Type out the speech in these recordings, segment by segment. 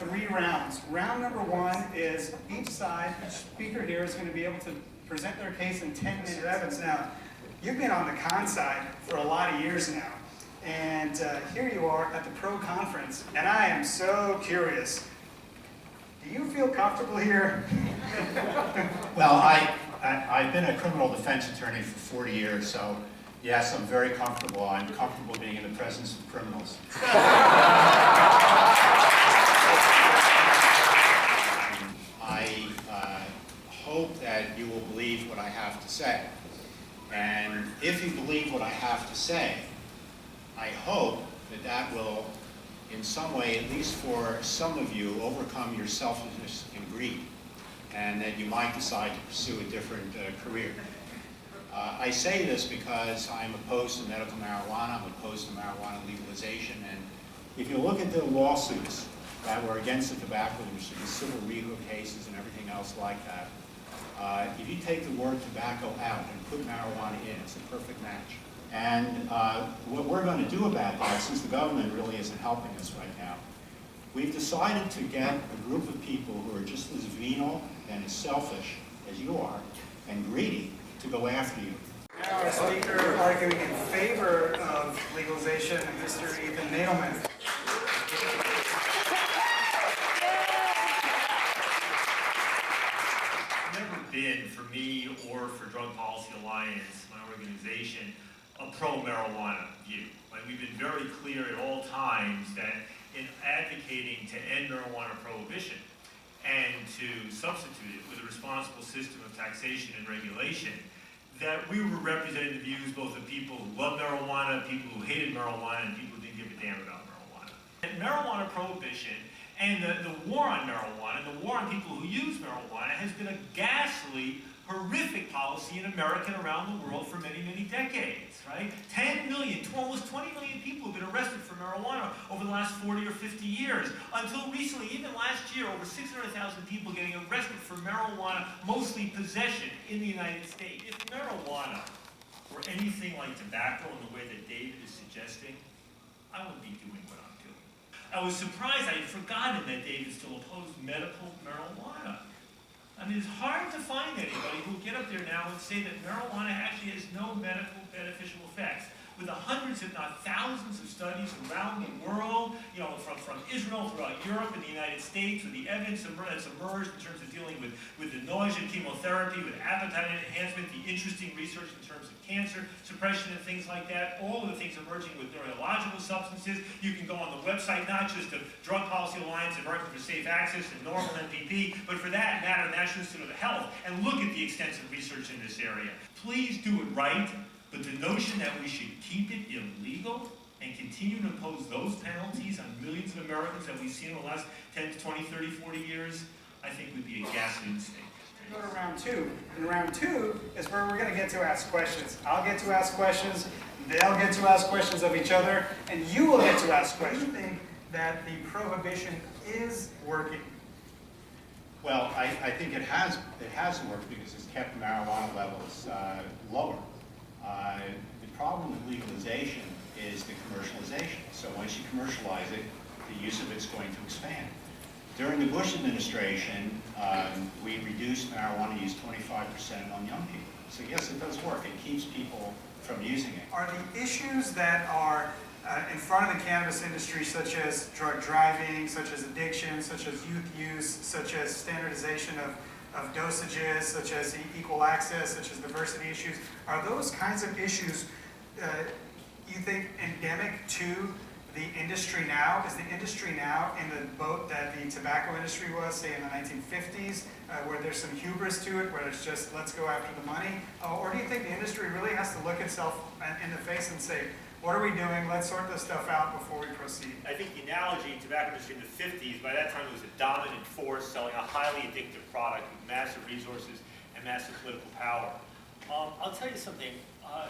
3 rounds. Round number 1 is each speaker here is going to be able to present their case in 10 minutes. Mr. Evans, now, you've been on the con side for a lot of years now, and here you are at the Pro Conference, and I am so curious. Do you feel comfortable here? Well, I've been a criminal defense attorney for 40 years, so yes, I'm very comfortable. I'm comfortable being in the presence of criminals. I hope that you will believe what I have to say. And if you believe what I have to say, I hope that that will, in some way, at least for some of you, overcome your selfishness and greed, and that you might decide to pursue a different career. I say this because I'm opposed to medical marijuana, I'm opposed to marijuana legalization, and if you look at the lawsuits that were against the tobacco industry, the civil legal cases and everything else like that, if you take the word tobacco out and put marijuana in, it's a perfect match. And what we're going to do about that, since the government really isn't helping us right now, we've decided to get a group of people who are just as venal and as selfish as you are, and greedy, to go after you. Now our speaker arguing in favor of legalization, Mr. Ethan Nadelmann. Been, for me or for Drug Policy Alliance, my organization, a pro-marijuana view. Like, we've been very clear at all times that in advocating to end marijuana prohibition and to substitute it with a responsible system of taxation and regulation, that we were representing the views both of people who love marijuana, people who hated marijuana, and people who didn't give a damn about marijuana. And marijuana prohibition and the war on marijuana, and the war on people who use marijuana, has been a ghastly, horrific policy in America and around the world for many, many decades, right? 10 million, almost 20 million people have been arrested for marijuana over the last 40 or 50 years. Until recently, even last year, over 600,000 people getting arrested for marijuana, mostly possession, in the United States. If marijuana were anything like tobacco in the way that David is suggesting, I would be doing what I'm doing. I was surprised, I had forgotten that David still opposed medical marijuana. I mean, it's hard to find anybody who will get up there now and say that marijuana actually has no medical beneficial effects. With the hundreds, if not thousands, of studies around the world, you know, from Israel throughout Europe and the United States, with the evidence that's emerged in terms of dealing with the nausea, chemotherapy, with appetite enhancement, the interesting research in terms of cancer suppression and things like that, all of the things emerging with neurological substances. You can go on the website, not just of Drug Policy Alliance, American for Safe Access, and Normal NPP, but for that matter, National Institute of Health, and look at the extensive research in this area. Please do it right. But the notion that we should keep it illegal and continue to impose those penalties on millions of Americans that we've seen in the last 10 to 20, 30, 40 years, I think would be a ghastly mistake. Go to round 2. And round 2 is where we're going to get to ask questions. I'll get to ask questions, they'll get to ask questions of each other, and you will get to ask questions. Do you think that the prohibition is working? Well, I think it has worked because it's kept marijuana levels lower. The problem with legalization is the commercialization. So once you commercialize it, the use of it's going to expand. During the Bush administration, we reduced marijuana use 25% among young people. So yes, it does work. It keeps people from using it. Are the issues that are in front of the cannabis industry, such as drug driving, such as addiction, such as youth use, such as standardization of dosages, such as equal access, such as diversity issues, are those kinds of issues, you think, endemic to the industry now? Is the industry now in the boat that the tobacco industry was, say, in the 1950s, where there's some hubris to it, where it's just, let's go after the money? Or do you think the industry really has to look itself in the face and say, what are we doing? Let's sort this stuff out before we proceed. I think the analogy in the tobacco industry in the 50s, by that time it was a dominant force selling a highly addictive product with massive resources and massive political power. I'll tell you something. I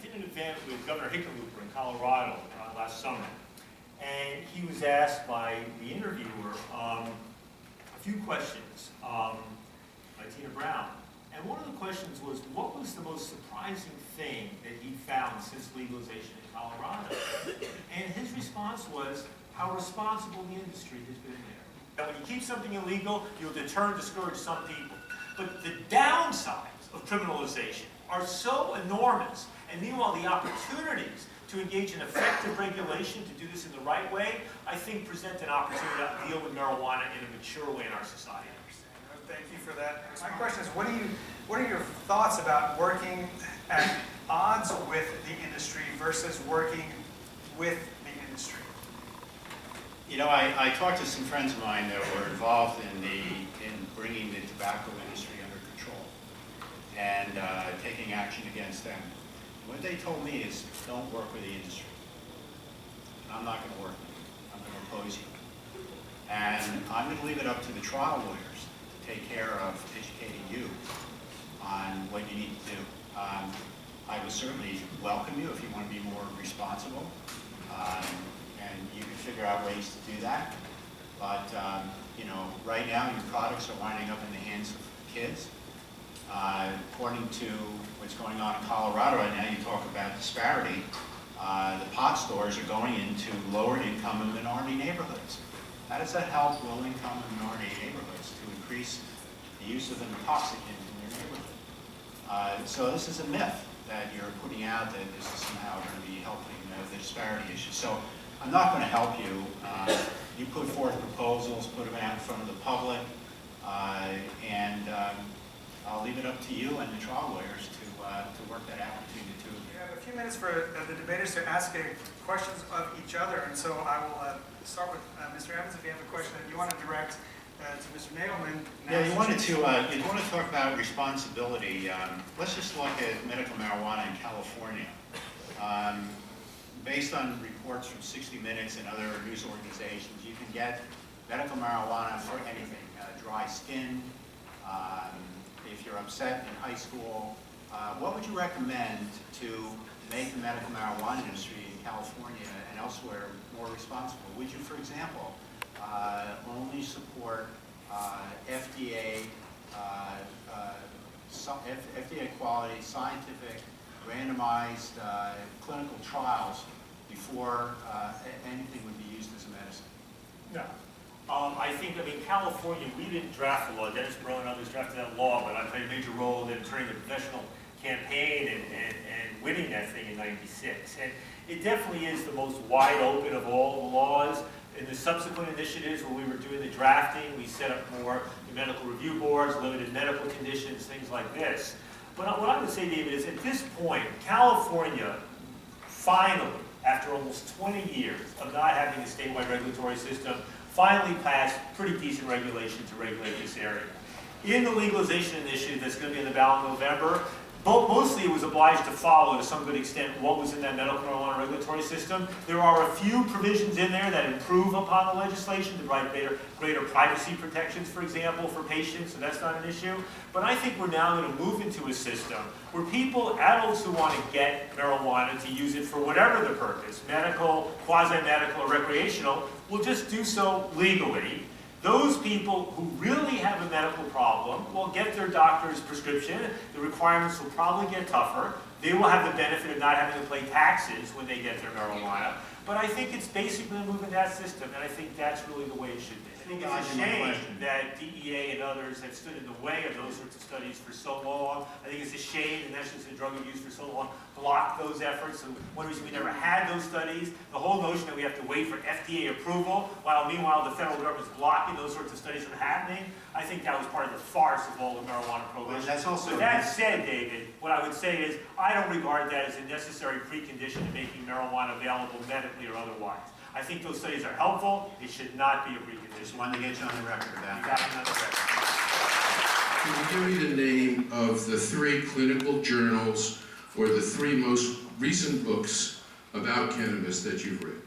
did an event with Governor Hickenlooper in Colorado last summer, and he was asked by the interviewer a few questions by Tina Brown. And one of the questions was, what was the most surprising thing that he found since legalization in Colorado? And his response was how responsible the industry has been there. That when you keep something illegal, you'll deter and discourage some people. But the downsides of criminalization are so enormous, and meanwhile the opportunities to engage in effective regulation, to do this in the right way, I think present an opportunity to deal with marijuana in a mature way in our society. Thank you for that. My question is, what are your thoughts about working at odds with the industry versus working with the industry? You know, I talked to some friends of mine that were involved in bringing the tobacco industry under control and taking action against them. What they told me is, don't work with the industry. And I'm not going to work with you. I'm going to oppose you. And I'm going to leave it up to the trial lawyers to take care of educating you on what you need to do. I would certainly welcome you if you want to be more responsible. And you can figure out ways to do that. But, you know, right now your products are winding up in the hands of kids. According to what's going on in Colorado right now, you talk about disparity. The pot stores are going into lower income and minority neighborhoods. How does that help low income and minority neighborhoods to increase the use of an intoxicant in their neighborhood? So this is a myth that you're putting out that this is somehow going to be helping the disparity issue. So I'm not going to help you. You put forth proposals, put them out in front of the public, and I'll leave it up to you and the trial lawyers to work that out between the two of you. We have a few minutes for the debaters to ask questions of each other, and so I will start with Mr. Evans. If you have a question that you want to direct to Mr. Nadelmann. Yeah, you want to talk about responsibility. Let's just look at medical marijuana in California. Based on reports from 60 Minutes and other news organizations, you can get medical marijuana for anything. Dry skin, if you're upset in high school. What would you recommend to make the medical marijuana industry in California and elsewhere more responsible? Would you, for example, only support FDA quality, scientific, randomized clinical trials before anything would be used as a medicine? No. I mean, California, we didn't draft the law. Dennis Burrow and others drafted that law, but I played a major role in turning the professional campaign and winning that thing in '96. And it definitely is the most wide open of all the laws. In the subsequent initiatives where we were doing the drafting, we set up more medical review boards, limited medical conditions, things like this. But what I would say, David, is at this point, California finally, after almost 20 years of not having a statewide regulatory system, finally passed pretty decent regulation to regulate this area. In the legalization initiative that's going to be in the ballot in November, mostly it was obliged to follow, to some good extent, what was in that medical marijuana regulatory system. There are a few provisions in there that improve upon the legislation to provide greater privacy protections, for example, for patients, so that's not an issue. But I think we're now going to move into a system where people, adults who want to get marijuana to use it for whatever the purpose, medical, quasi-medical, or recreational, will just do so legally. Those people who really have a medical problem will get their doctor's prescription. The requirements will probably get tougher. They will have the benefit of not having to pay taxes when they get their marijuana. But I think it's basically a move in that system, and I think that's really the way it should be. I think it's a shame that DEA and others have stood in the way of those sorts of studies for so long. I think it's a shame the National Institute of Drug Abuse for so long blocked those efforts. And one reason we never had those studies, the whole notion that we have to wait for FDA approval, while meanwhile the federal government is blocking those sorts of studies from happening, I think that was part of the farce of all the marijuana prohibition. Well, that's also but that said, David, what I would say is I don't regard that as a necessary precondition to making marijuana available medically or otherwise. I think those studies are helpful. It should not be a precondition. Just wanted to get you on the record about You that. got it on the record. Can you give me the name of the 3 clinical journals or the 3 most recent books about cannabis that you've read?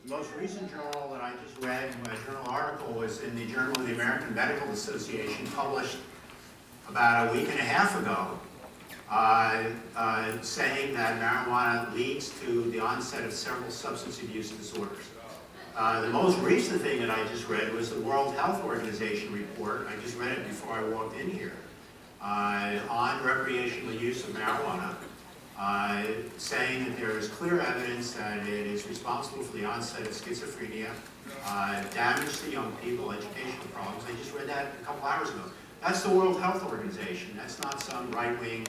The most recent journal that I just read, a journal article, was in the Journal of the American Medical Association, published about a week and a half ago, saying that marijuana leads to the onset of several substance abuse disorders. The most recent thing that I just read was the World Health Organization report. I just read it before I walked in here, on recreational use of marijuana. saying that there is clear evidence that it is responsible for the onset of schizophrenia, damage to young people, educational problems. I just read that a couple hours ago. That's the World Health Organization. That's not some right-wing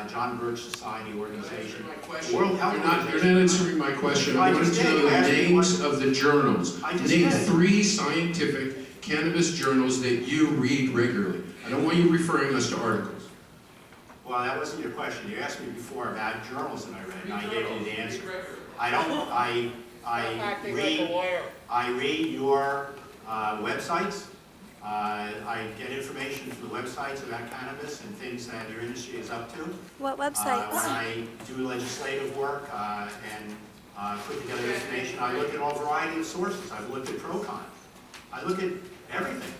John Birch Society organization. The World Health You're not Organization. answering my question. I I wanted just to did. know You the asked me names what- of the journals. I just Name did. 3 scientific cannabis journals that you read regularly. I don't want you referring us to articles. Well, that wasn't your question. You asked me before about journals that I read, and I gave you the answer. I don't, I read your websites. I get information from the websites about cannabis and things that your industry is up to. What When websites? I do legislative work and put together information, I look at all variety of sources. I've looked at pro-con. I look at everything.